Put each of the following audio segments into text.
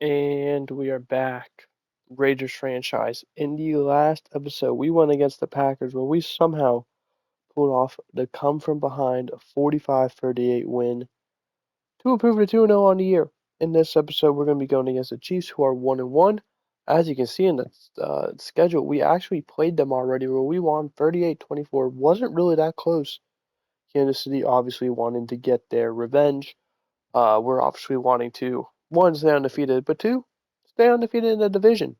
And we are back. Raiders franchise. In the last episode, we went against the Packers where we somehow pulled off the come from behind 45-38 win to improve to 2-0 on the year. In this episode, we're going to be going against the Chiefs who are 1-1. As you can see in the schedule, we actually played them already where we won 38-24. Wasn't really that close. Kansas City obviously wanting to get their revenge. We're obviously wanting to, one, stay undefeated, but two, stay undefeated in the division.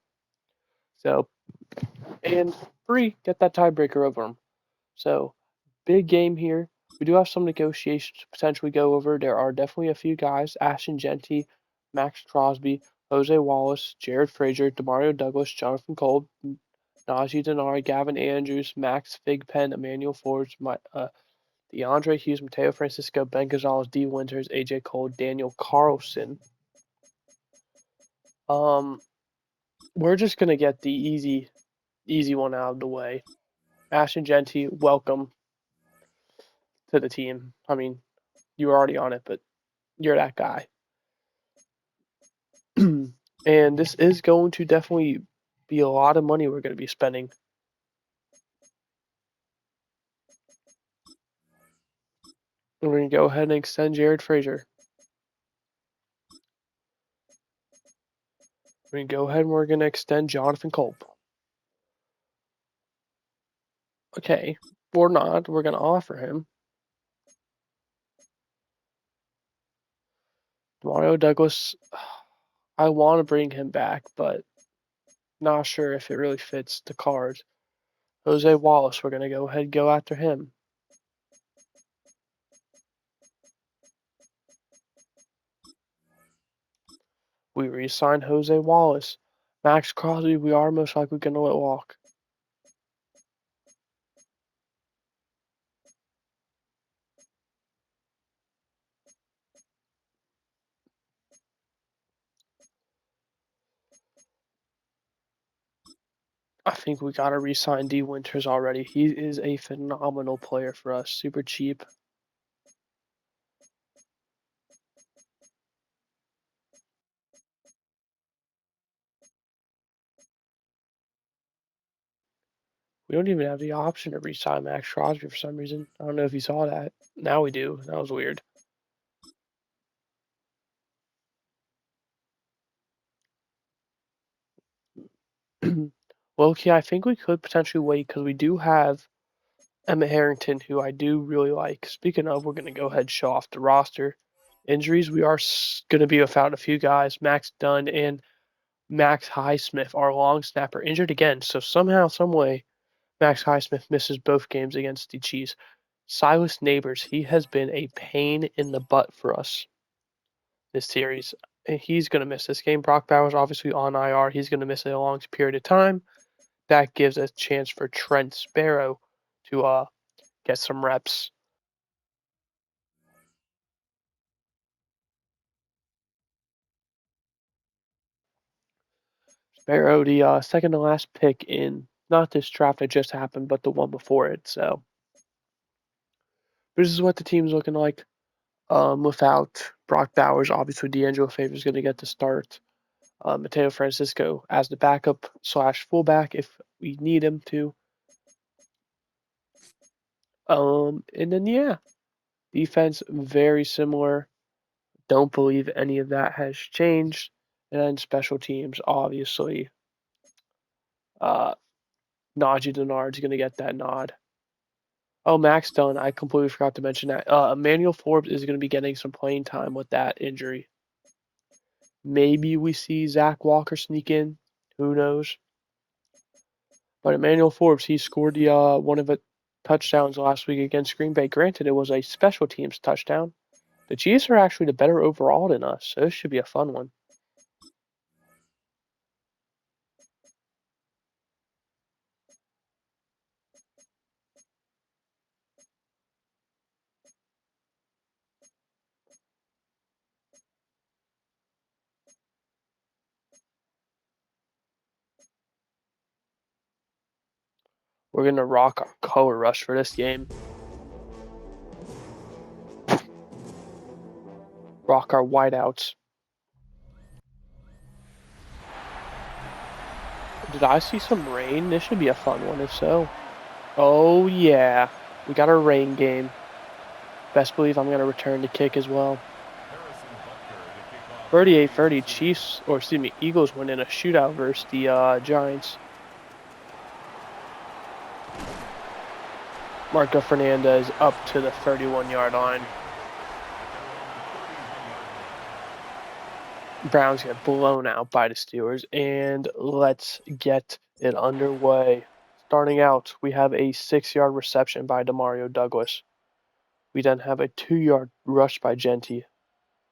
So, and three, get that tiebreaker over them. So, big game here. We do have some negotiations to potentially go over. There are definitely a few guys: Ashton Jeanty, Max Crosby, Jose Wallace, Jared Frazier, Demario Douglas, Jonathan Cole, Najee Denari, Gavin Andrews, Max Figpen, Emmanuel Forbes, DeAndre Hughes, Mateo Francisco, Ben Gonzalez, D. Winters, AJ Cole, Daniel Carlson. We're just gonna get the easy one out of the way. Ashton Jeanty, welcome to the team. I mean, you were already on it, but you're that guy. And this is going to definitely be a lot of money we're going to be spending. We're going to go ahead and extend Jared Frazier. We're going to go ahead and we're going to extend Jonathan Culp. Okay, or not. We're going to offer him Mario Douglas. I want to bring him back, but not sure if it really fits the cards. Jose Wallace, we're going to go ahead and go after him. We re-signed Jose Wallace. Max Crosby, we are most likely going to let walk. I think we got to re-sign D. Winters already. He is a phenomenal player for us. Super cheap. We don't even have the option to re-sign Max Crosby for some reason. I don't know if you saw that. Now we do. That was weird. Well, okay, I think we could potentially wait because we do have Emmett Harrington, who I do really like. Speaking of, we're going to go ahead and show off the roster. Injuries, we are going to be without a few guys. Max Dunn and Max Highsmith, our long snapper, injured again. So somehow, some way, Max Highsmith misses both games against the Chiefs. Silas Neighbors, he has been a pain in the butt for us this series. He's going to miss this game. Brock Bowers obviously on IR. He's going to miss a long period of time. That gives a chance for Trent Sparrow to get some reps. Sparrow, the second to last pick in not this draft that just happened, but the one before it. So this is what the team's looking like. Without Brock Bowers, obviously D'Angelo Favor is going to get the start. Mateo Francisco as the backup / fullback if we need him to. And then yeah, defense very similar. Don't believe any of that has changed. And then special teams, obviously. Najee Denard's going to get that nod. Oh, Max Dunn, I completely forgot to mention that. Emmanuel Forbes is going to be getting some playing time with that injury. Maybe we see Zach Walker sneak in. Who knows? But Emmanuel Forbes, he scored the one of the touchdowns last week against Green Bay. Granted, it was a special teams touchdown. The Chiefs are actually the better overall than us, so this should be a fun one. We're going to rock our color rush for this game. Rock our whiteouts. Did I see some rain? This should be a fun one if so. Oh yeah, we got a rain game. Best believe I'm going to return to kick as well. 38-30 Chiefs, or excuse me, Eagles win in a shootout versus the Giants. Marco Fernandez up to the 31-yard line. Browns get blown out by the Steelers, and let's get it underway. Starting out, we have a 6-yard reception by Demario Douglas. We then have a 2-yard rush by Jeanty,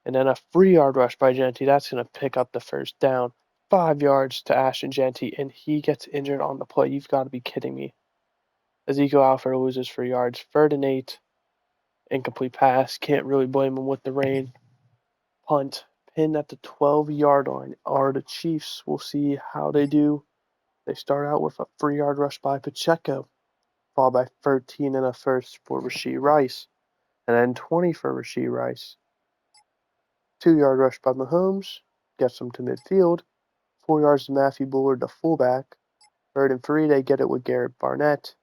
and then a 3-yard rush by Jeanty. That's going to pick up the first down. 5 yards to Ashton Jeanty, and he gets injured on the play. You've got to be kidding me. Ezekiel Alford loses 3 yards. 3rd and 8. Incomplete pass. Can't really blame him with the rain. Punt. Pinned at the 12-yard line are the Chiefs. We'll see how they do. They start out with a 3-yard rush by Pacheco, followed by 13 and a first for Rashee Rice, and then 20 for Rashee Rice. 2-yard rush by Mahomes, gets them to midfield. 4 yards to Matthew Bullard, the fullback. 3rd and 3, they get it with Garrett Bennett,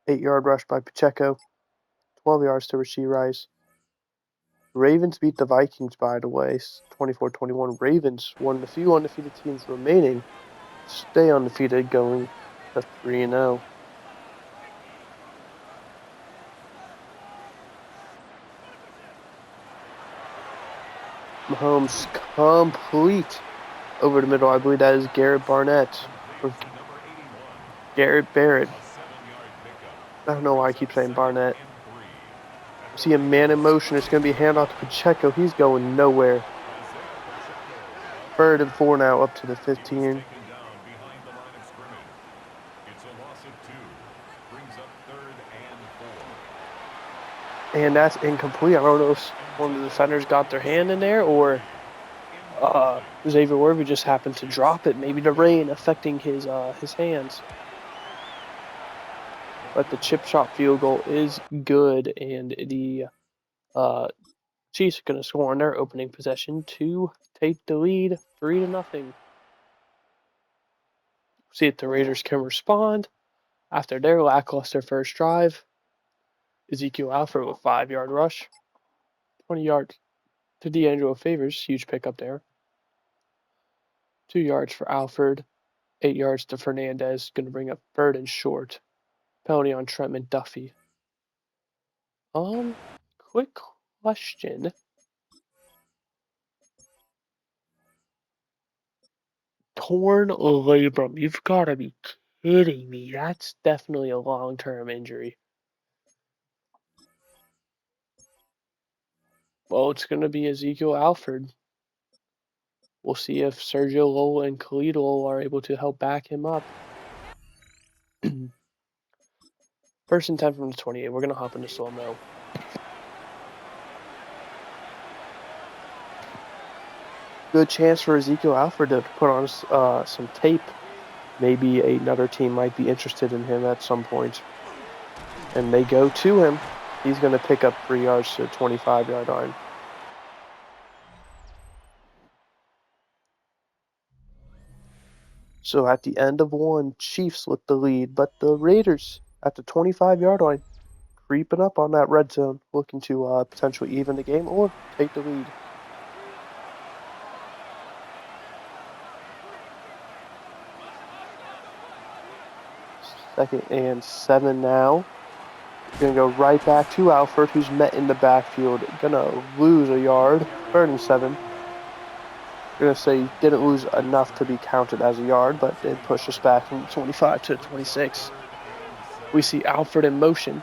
8-yard rush by Pacheco, 12 yards to Rashee Rice. Ravens beat the Vikings, by the way, 24-21. Ravens, one of the few undefeated teams remaining, stay undefeated going to 3-0. Mahomes complete over the middle. I believe that is Garrett Barnett or Garrett Barrett. I don't know why I keep saying Barnett. See a man in motion. It's going to be a handoff to Pacheco. He's going nowhere. 3rd and 4 now, up to the 15. And that's incomplete. I don't know if one of the defenders got their hand in there or Xavier Worthy just happened to drop it. Maybe the rain affecting his hands. But the chip shot field goal is good, and the Chiefs are going to score on their opening possession to take the lead 3-0. See if the Raiders can respond after their lackluster first drive. Ezekiel Alford with 5-yard rush, 20 yards to D'Angelo Favors, huge pickup there. 2 yards for Alford, 8 yards to Fernandez, going to bring up 3rd and short. Penalty on Trent McDuffie. Quick question. Torn labrum. You've got to be kidding me. That's definitely a long-term injury. Well, it's going to be Ezekiel Alford. We'll see if Sergio Lowell and Khalid Lowell are able to help back him up. 1st and 10 from the 28. We're going to hop into slow-mo. Good chance for Ezekiel Alford to put on some tape. Maybe another team might be interested in him at some point. And they go to him. He's going to pick up 3 yards to the 25-yard line. So at the end of one, Chiefs with the lead, but the Raiders at the 25-yard line, creeping up on that red zone, looking to potentially even the game or take the lead. 2nd and 7 now. Going to go right back to Alford, who's met in the backfield. Going to lose a yard. 3rd and 7. Going to say didn't lose enough to be counted as a yard, but did push us back from 25 to 26. We see Alford in motion.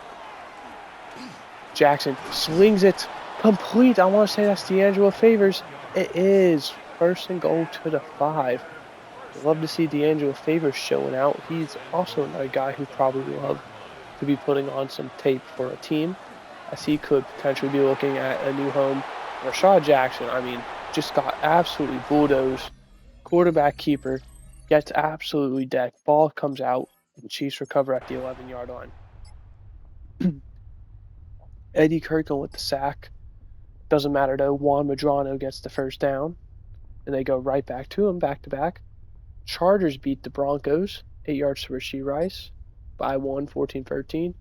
Jackson slings it complete. I want to say that's D'Angelo Favors. It is 1st and goal to the 5. Love to see D'Angelo Favors showing out. He's also another guy who probably would love to be putting on some tape for a team, as he could potentially be looking at a new home. Rashad Jackson, I mean, just got absolutely bulldozed. Quarterback keeper gets absolutely decked. Ball comes out, and Chiefs recover at the 11-yard line. Eddie Kirkland with the sack. Doesn't matter though. Juan Madrano gets the first down. and they go right back to him, back to back. Chargers beat the Broncos, 8 yards to Rashee Rice by 1, 14-13.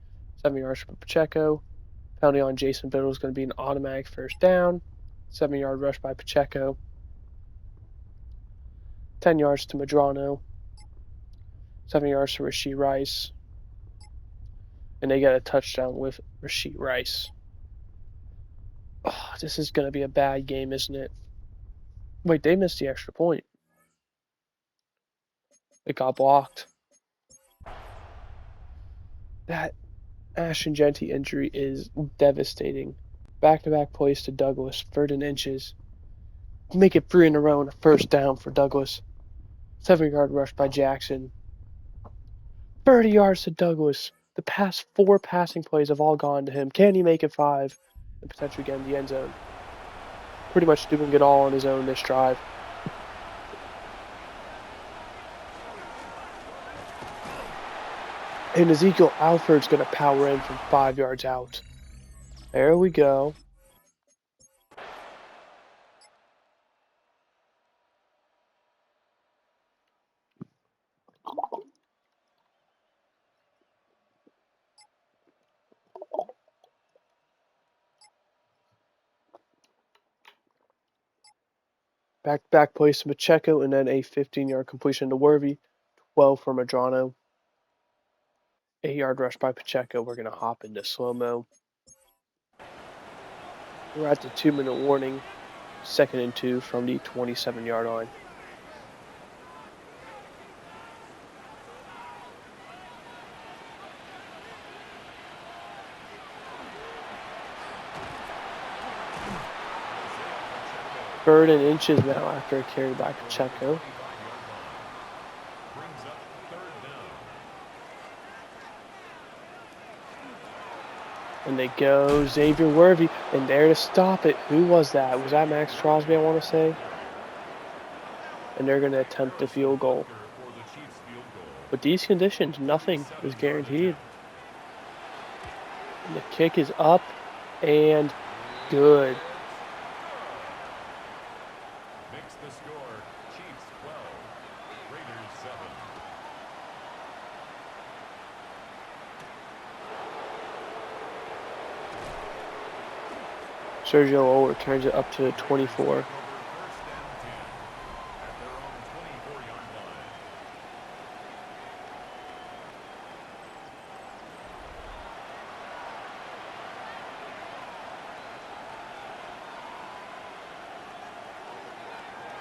7 yards for Pacheco. Penalty on Jason Biddle is going to be an automatic first down. 7-yard rush by Pacheco. 10 yards to Medrano. 7 yards to Rashee Rice. And they get a touchdown with Rashee Rice. Oh, this is going to be a bad game, isn't it? Wait, they missed the extra point. It got blocked. That Jeanty injury is devastating. Back-to-back plays to Douglas, 3rd and inches. Make it 3 in a row and a first down for Douglas. 7-yard rush by Jackson. 30 yards to Douglas. The past 4 passing plays have all gone to him. Can he make it 5? And potentially get in the end zone. Pretty much doing it all on his own this drive. And Ezekiel Alford's going to power in from 5 yards out. There we go. Back plays to Pacheco, and then a 15-yard completion to Worthy. 12 for Medrano. 8-yard rush by Pacheco. We're going to hop into slow-mo. We're at the 2-minute warning. 2nd and 2 from the 27-yard line. Third and inches now after a carry by Pacheco. And they go Xavier Worthy, and there to stop it. Who was that? Was that Max Crosby, I want to say? And they're going to attempt the field goal. With these conditions, nothing is guaranteed. And the kick is up and good. Makes the score Chiefs 12, Raiders 7. Sergio Ower turns it up to 24.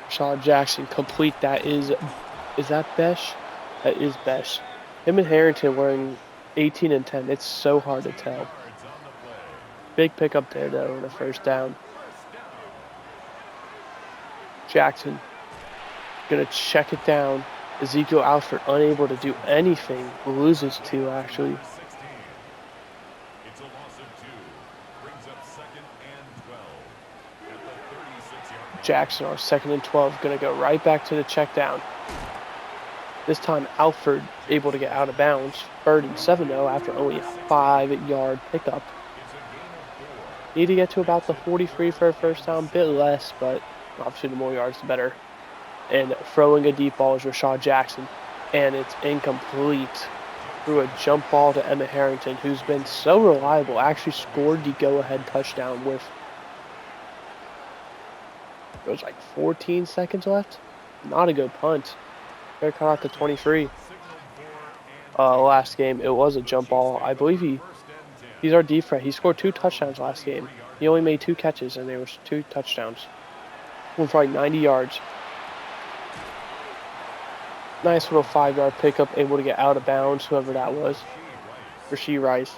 Shaw Jackson complete. That is that Besh? That is Besh. Him and Harrington wearing 18 and 10. It's so hard to tell. Big pickup there though, and a first down. Jackson gonna check it down. Ezekiel Alford unable to do anything. Loses 2 actually. It's a loss of 2. Brings up 2nd and 12 at the 36-yard line. Jackson, our 2nd and 12, gonna go right back to the check down. This time Alford able to get out of bounds. 3rd and 7 though after only a 5-yard pickup. Need to get to about the 43 for a first down, bit less, but obviously the more yards the better. And throwing a deep ball is Rashad Jackson, and it's incomplete. Through a jump ball to Emmett Harrington, who's been so reliable, actually scored the go-ahead touchdown with, it was like 14 seconds left. Not a good punt. They're cut out to 23. Last game, it was a jump ball. I believe he's our deep threat. He scored 2 touchdowns last game. He only made 2 catches, and there was 2 touchdowns. One for like 90 yards. Nice little 5-yard pickup, able to get out of bounds, whoever that was. Rashee Rice.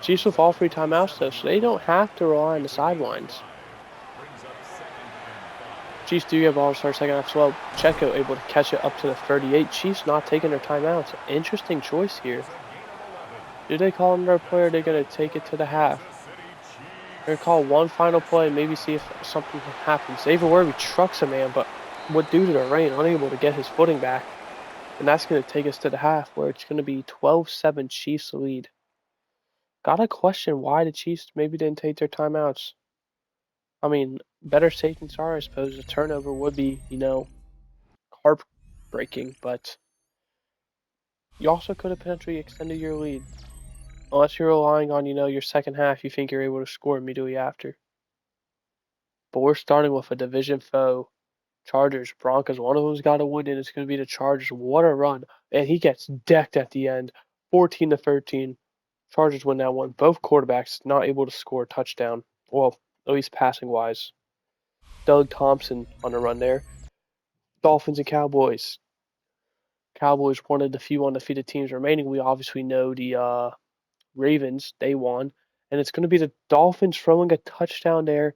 Chiefs with all 3 timeouts though, so they don't have to rely on the sidelines. Chiefs do get ball to start second half as well. Pacheco able to catch it up to the 38. Chiefs not taking their timeouts. Interesting choice here. Do they call another play, or are they going to take it to the half? They're going to call one final play, maybe see if something happens. Xavier Worthy trucks a man, but due to the rain, unable to get his footing back. And that's going to take us to the half, where it's going to be 12-7 Chiefs lead. Gotta question why the Chiefs maybe didn't take their timeouts. I mean, better safe than sorry, I suppose. A turnover would be, heartbreaking, but you also could have potentially extended your lead. Unless you're relying on, your second half, you think you're able to score immediately after. But we're starting with a division foe. Chargers, Broncos, one of them's got to win, and it's going to be the Chargers. What a run. And he gets decked at the end, 14-13. Chargers win that one. Both quarterbacks not able to score a touchdown. Well, at least passing wise. Doug Thompson on a run there. Dolphins and Cowboys. Cowboys one of the few undefeated teams remaining. We obviously know the Ravens, they won. And it's going to be the Dolphins throwing a touchdown there,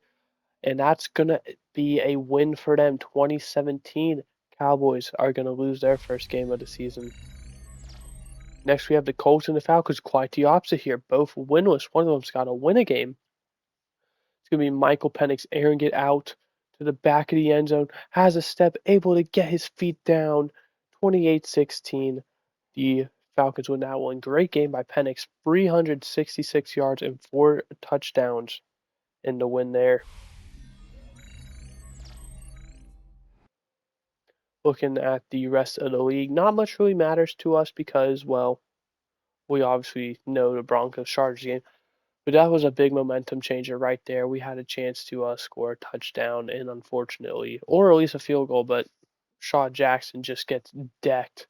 and that's going to be a win for them. 2017 Cowboys are going to lose their first game of the season. Next, we have the Colts and the Falcons. Quite the opposite here. Both winless. One of them's got to win a game. It's going to be Michael Penix airing it out to the back of the end zone. Has a step, able to get his feet down. 28-16. The Falcons win that one. Great game by Penix. 366 yards and 4 touchdowns in the win there. Looking at the rest of the league, not much really matters to us because, well, we obviously know the Broncos Chargers game. But that was a big momentum changer right there. We had a chance to score a touchdown, and unfortunately, or at least a field goal, but Shaw Jackson just gets decked.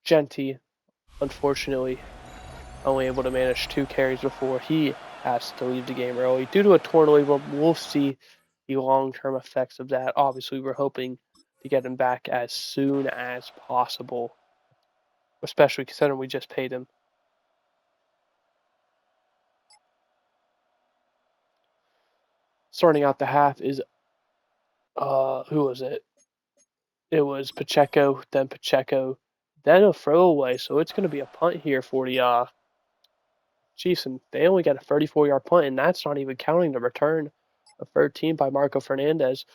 Jeanty, unfortunately, only able to manage 2 carries before he has to leave the game early due to a torn labrum. We'll see the long-term effects of that. Obviously, we're hoping to get him back as soon as possible, especially considering we just paid him. Starting out the half is who was it? It was Pacheco, then a throwaway. So it's going to be a punt here for the Chiefs, and they only got a 34-yard punt, and that's not even counting the return of 13 by Marco Fernandez.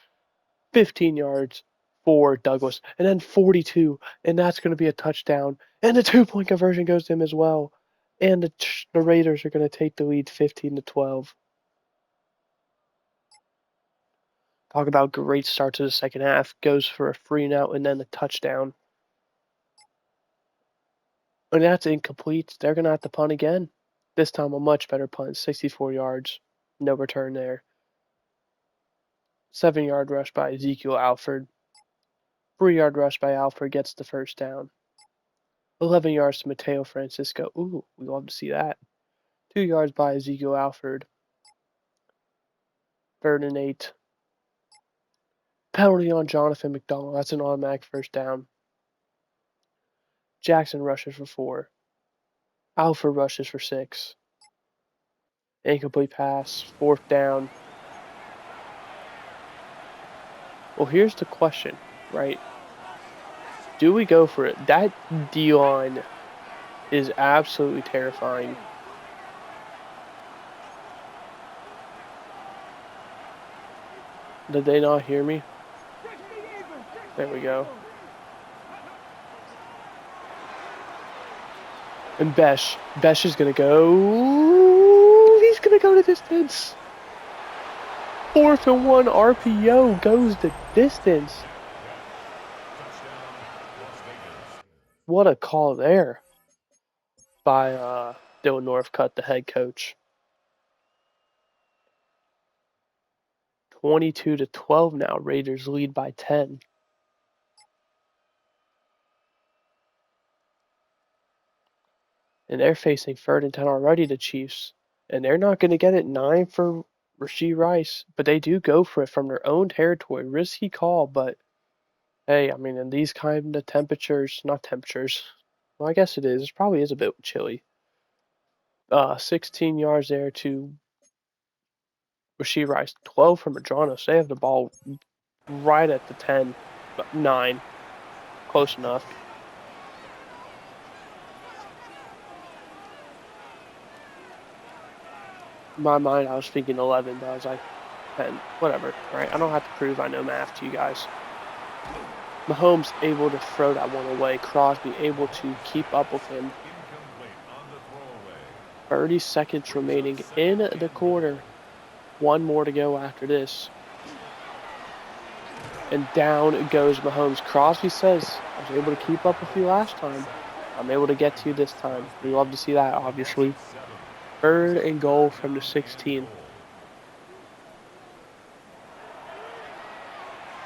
15 yards for Douglas, and then 42, and that's going to be a touchdown. And the 2-point conversion goes to him as well. And the Raiders are going to take the lead 15-12. Talk about great start to the second half. Goes for a 3-and-out and then a touchdown. And that's incomplete. They're going to have to punt again. This time a much better punt, 64 yards. No return there. 7-yard rush by Ezekiel Alford. 3-yard rush by Alford gets the first down. 11 yards to Mateo Francisco. Ooh, we love to see that. 2 yards by Ezekiel Alford. 3rd and 8. Penalty on Jonathan McDonald. That's an automatic first down. Jackson rushes for 4. Alford rushes for 6. Incomplete pass. 4th down. Well, here's the question, right? Do we go for it? That D-line is absolutely terrifying. Did they not hear me? There we go. And Besh is going to go. He's going to go the distance. 4th and 1 RPO goes the distance. What a call there by Dylan Northcutt, the head coach. 22-12 now. Raiders lead by 10. And they're facing 3rd and 10 already, the Chiefs. And they're not going to get it. 9 for Rashee Rice. But they do go for it from their own territory. Risky call, but hey, I mean, in these kind of temperatures, not temperatures. Well, I guess it is. It probably is a bit chilly. 16 yards there to Rashee Rice. 12 from Madronos. They have the ball right at the 10. 9. Close enough. In my mind, I was thinking 11, but I was like, 10. Whatever, right? I don't have to prove I know math to you guys. Mahomes able to throw that one away. Crosby able to keep up with him. 30 seconds remaining in the quarter. One more to go after this. And down goes Mahomes. Crosby says, I was able to keep up with you last time. I'm able to get to you this time. We love to see that, obviously. 3rd and goal from the 16.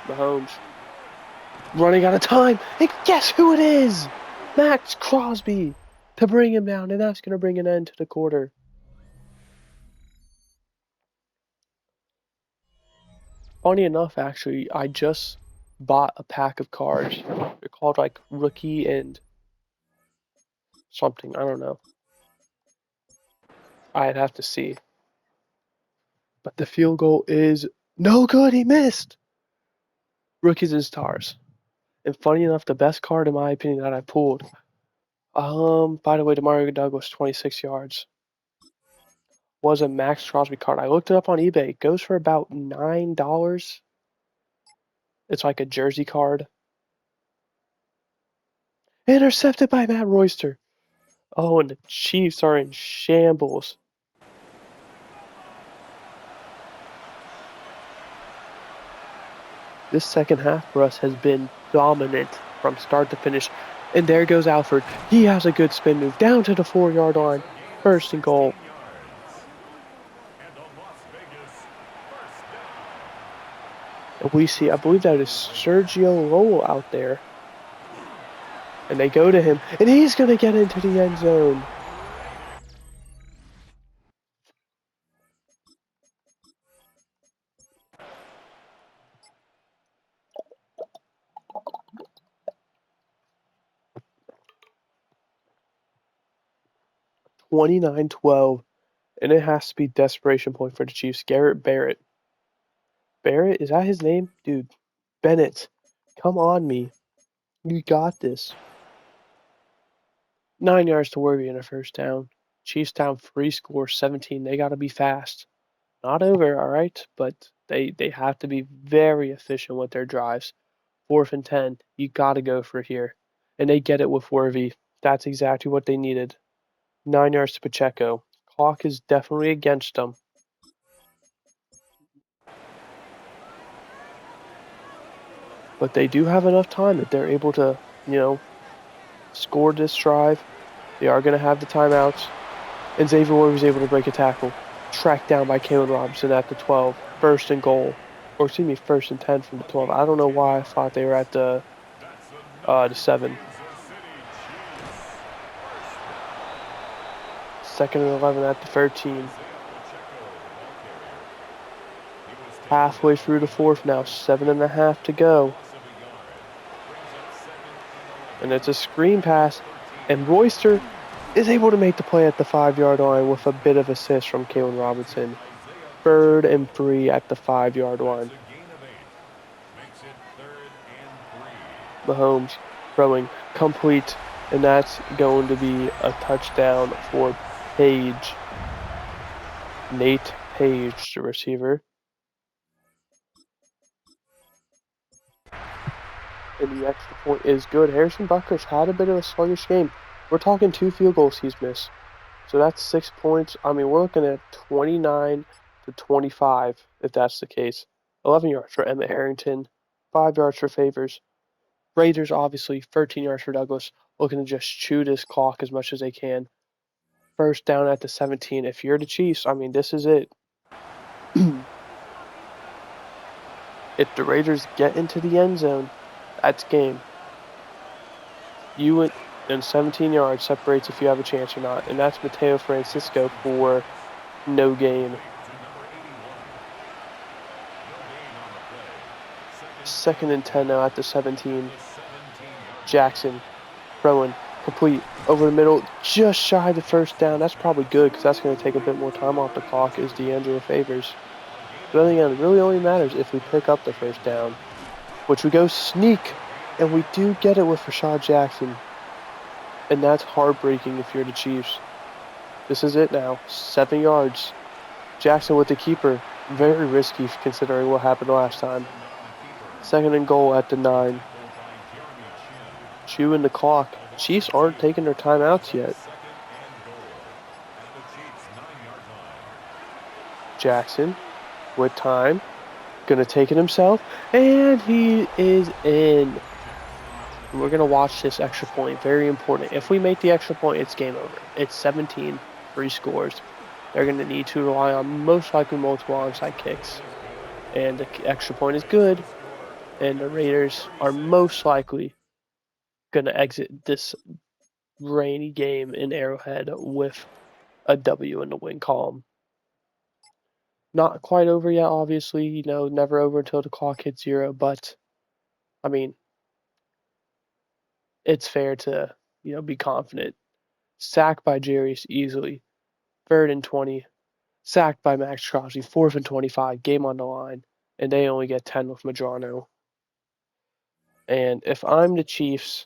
Mahomes running out of time. And guess who it is? Max Crosby to bring him down. And that's going to bring an end to the quarter. Funny enough, actually, I just bought a pack of cards. They're called like Rookie and something. I don't know. I'd have to see. But the field goal is no good. He missed. Rookies and Stars. And funny enough, the best card in my opinion that I pulled. By the way, Demario Douglas, 26 yards. Was a Max Crosby card. I looked it up on eBay. It goes for about $9. It's like a jersey card. Intercepted by Matt Royster. Oh, and the Chiefs are in shambles. This second half for us has been dominant from start to finish. And there goes Alford. He has a good spin move down to the 4-yard line. 1st and goal. And we see, I believe that is Sergio Lowell out there. And they go to him, and he's going to get into the end zone. (29-12), and it has to be desperation point for the Chiefs. Garrett Barrett. Barrett, is that his name? Dude, Bennett, come on me. You got this. 9 yards to Worthy in a 1st down. Chiefs down 3 score, 17. They got to be fast. Not over, all right, but they have to be very efficient with their drives. 4th and 10, you got to go for it here. And they get it with Worthy. That's exactly what they needed. 9 yards to Pacheco. Clock is definitely against them. But they do have enough time that they're able to, score this drive. They are going to have the timeouts. And Xavier Ward was able to break a tackle. Tracked down by Kalen Robinson at the 12. 1st and goal. Or excuse me, 1st and 10 from the 12. I don't know why I thought they were at the 7. 2nd and 11 at the 13. Halfway through the 4th now. 7.5 to go. And it's a screen pass. And Royster is able to make the play at the 5-yard line with a bit of assist from Kalen Robinson. 3rd and 3 at the 5-yard line. Mahomes throwing complete, and that's going to be a touchdown for Page. Nate Page, the receiver. And the extra point is good. Harrison Butker's had a bit of a sluggish game. We're talking 2 field goals he's missed. So that's 6 points. I mean, we're looking at 29 to 25, if that's the case. 11 yards for Emmett Harrington, 5 yards for Favors. Raiders, obviously, 13 yards for Douglas, looking to just chew this clock as much as they can. 1st down at the 17. If you're the Chiefs, I mean, this is it. If the Raiders get into the end zone, that's game. You and 17 yards separates if you have a chance or not, and that's Mateo Francisco for no gain. 2nd and 10 now at the 17. Jackson throwing complete over the middle, just shy of the 1st down. That's probably good because that's going to take a bit more time off the clock. Is D'Angelo Favors. But then again, it really only matters if we pick up the 1st down, which we go sneak, and we do get it with Rashad Jackson. And that's heartbreaking if you're the Chiefs. This is it now. 7 yards. Jackson with the keeper. Very risky considering what happened last time. 2nd and goal at the 9. Chewing the clock. Chiefs aren't taking their timeouts yet. Jackson with time. Gonna take it himself, and he is in. We're gonna watch this extra point. Very important. If we make the extra point, it's game over. It's 17, 3 scores. They're gonna need to rely on most likely multiple onside kicks, and the extra point is good. And the Raiders are most likely gonna exit this rainy game in Arrowhead with a W in the win column. Not quite over yet, obviously. Never over until the clock hits 0. But I mean, it's fair to be confident. Sacked by Jarius easily, 3rd and 20. Sacked by Max Crosby, 4th and 25. Game on the line, and they only get 10 with Madrano. And if I'm the Chiefs,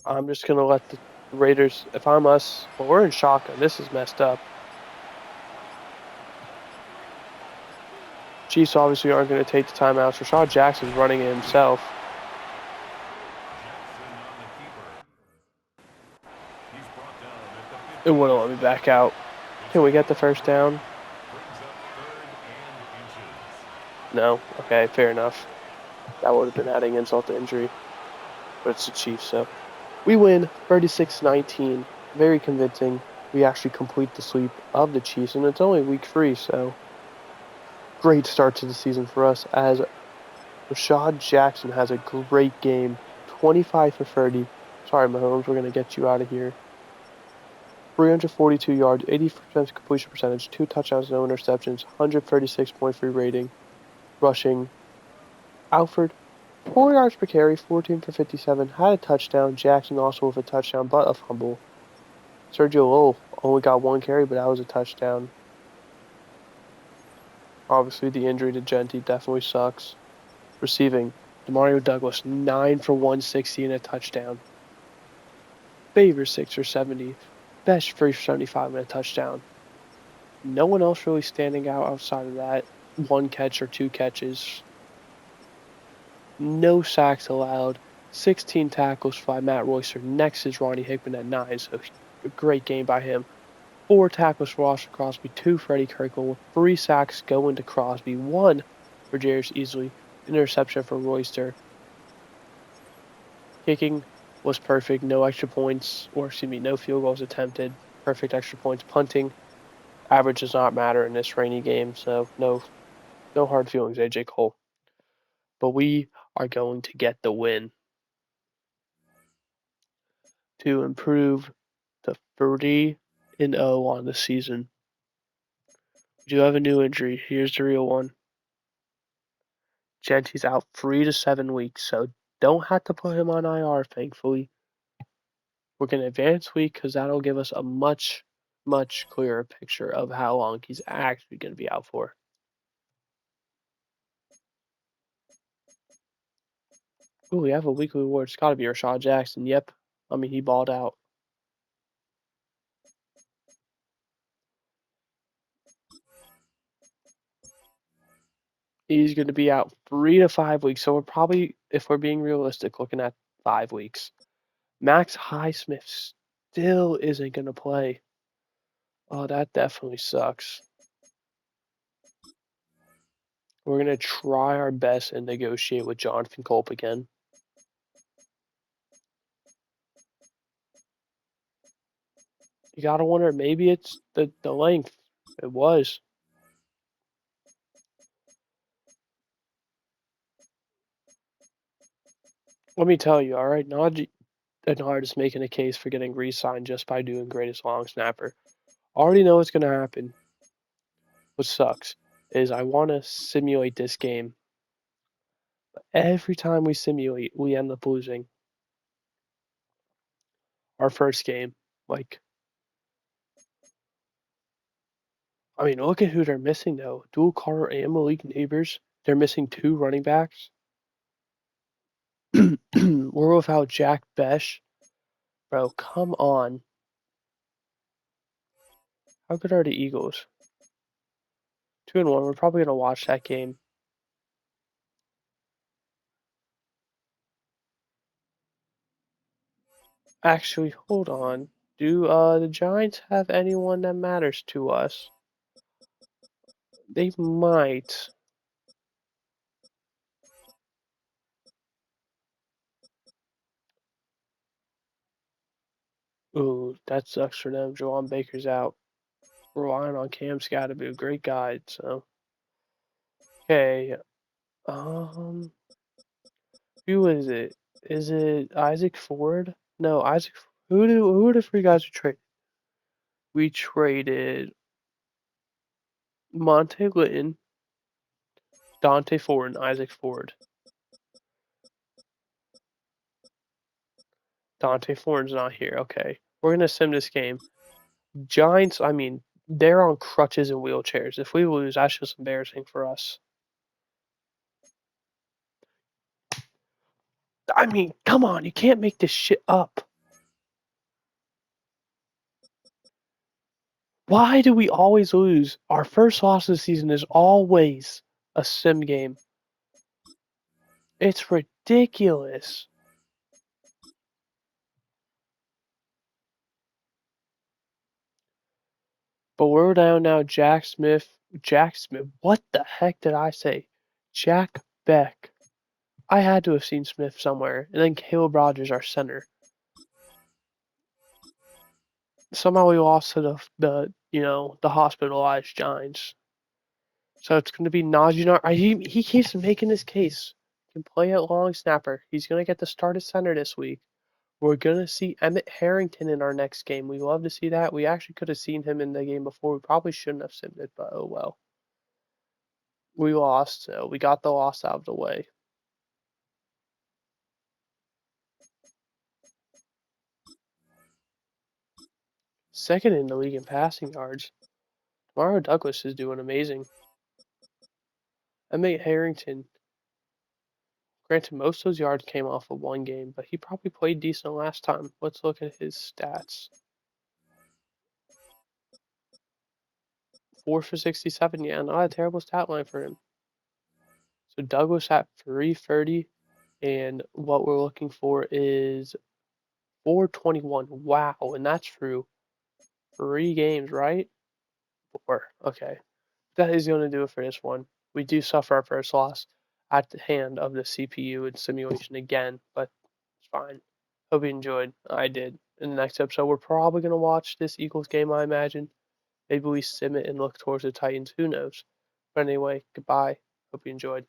I'm just gonna let the Raiders. If I'm us, well, we're in shotgun. This is messed up. Chiefs obviously aren't going to take the timeouts. Rashad Jackson's running it himself. It wouldn't let me back out. Can we get the first down? No? Okay, fair enough. That would have been adding insult to injury. But it's the Chiefs, so. We win 36-19. Very convincing. We actually complete the sweep of the Chiefs, and it's only week 3, so. Great start to the season for us, as Rashad Jackson has a great game. 25 for 30. Sorry, Mahomes, we're going to get you out of here. 342 yards, 80% completion percentage, 2 touchdowns, no interceptions, 136.3 rating. Rushing. Alfred, 4 yards per carry, 14 for 57, had a touchdown. Jackson also with a touchdown, but a fumble. Sergio Lowell only got 1 carry, but that was a touchdown. Obviously, the injury to Jeanty definitely sucks. Receiving, Demario Douglas, 9 for 160 and a touchdown. Favors 6 for 70. Best 3 for 75 and a touchdown. No one else really standing out outside of that. 1 catch or 2 catches. No sacks allowed. 16 tackles by Matt Royster. Next is Ronnie Hickman at 9, so a great game by him. 4 tackles for Austin Crosby, 2 for Freddie Kirkland, 3 sacks going to Crosby, 1 for Jarius Easley, interception for Royster. Kicking was perfect, no extra points, no field goals attempted, perfect extra points. Punting, average does not matter in this rainy game, so no hard feelings, AJ Cole. But we are going to get the win to improve to 30-0 on the season. We do have a new injury. Here's the real one. Jeanty's out 3 to 7 weeks, so don't have to put him on IR, thankfully. We're going to advance week because that'll give us a much, much clearer picture of how long he's actually going to be out for. Ooh, we have a weekly award. It's got to be Rashad Jackson. Yep. I mean, he balled out. He's going to be out 3 to 5 weeks, so we're probably, if we're being realistic, looking at 5 weeks. Max Highsmith still isn't going to play. Oh, that definitely sucks. We're going to try our best and negotiate with Jonathan Culp again. You got to wonder, maybe it's the length. It was. Let me tell you, all right, Najee Bernard is making a case for getting re-signed just by doing greatest long snapper. Already know what's going to happen. What sucks is I want to simulate this game. But every time we simulate, we end up losing. Our first game. I mean, look at who they're missing, though. Dual Carter and Malik Neighbors. They're missing 2 running backs. We're without Jack Besh. Bro, come on. How good are the Eagles? 2-1. We're probably gonna watch that game. Actually, hold on. Do the Giants have anyone that matters to us? They might. Ooh, that sucks for them. Jawan Baker's out. Relying on Cam Scott to be a great guide. So, okay. Um, who is it? Is it Isaac Ford? No, Isaac. Who are the three guys we traded? We traded Monte Litton, Dante Ford, and Isaac Ford. Dante Ford's not here. Okay, we're gonna sim this game. Giants. I mean, they're on crutches and wheelchairs. If we lose, that's just embarrassing for us. I mean, come on, you can't make this shit up. Why do we always lose? Our first loss of the season is always a sim game. It's ridiculous. But we're down now. Jack Smith. Jack Smith. What the heck did I say? Jack Beck. I had to have seen Smith somewhere. And then Caleb Rogers, our center. Somehow we lost to the hospitalized Giants. So it's going to be Najee. He keeps making this case. He can play at long snapper. He's going to get the start at center this week. We're going to see Emmett Harrington in our next game. We love to see that. We actually could have seen him in the game before. We probably shouldn't have simmed it, but oh well. We lost, so we got the loss out of the way. Second in the league in passing yards. Mario Douglas is doing amazing. Emmett Harrington, granted, most of those yards came off of one game, but he probably played decent last time. Let's look at his stats. 4 for 67. Yeah, not a terrible stat line for him. So Douglas at 330, and what we're looking for is 421. Wow, and that's through 3 games, right? 4. Okay. That is going to do it for this one. We do suffer our first loss at the hand of the CPU and simulation again, but it's fine. Hope you enjoyed. I did. In the next episode, we're probably going to watch this Eagles game, I imagine. Maybe we sim it and look towards the Titans. Who knows? But anyway, goodbye. Hope you enjoyed.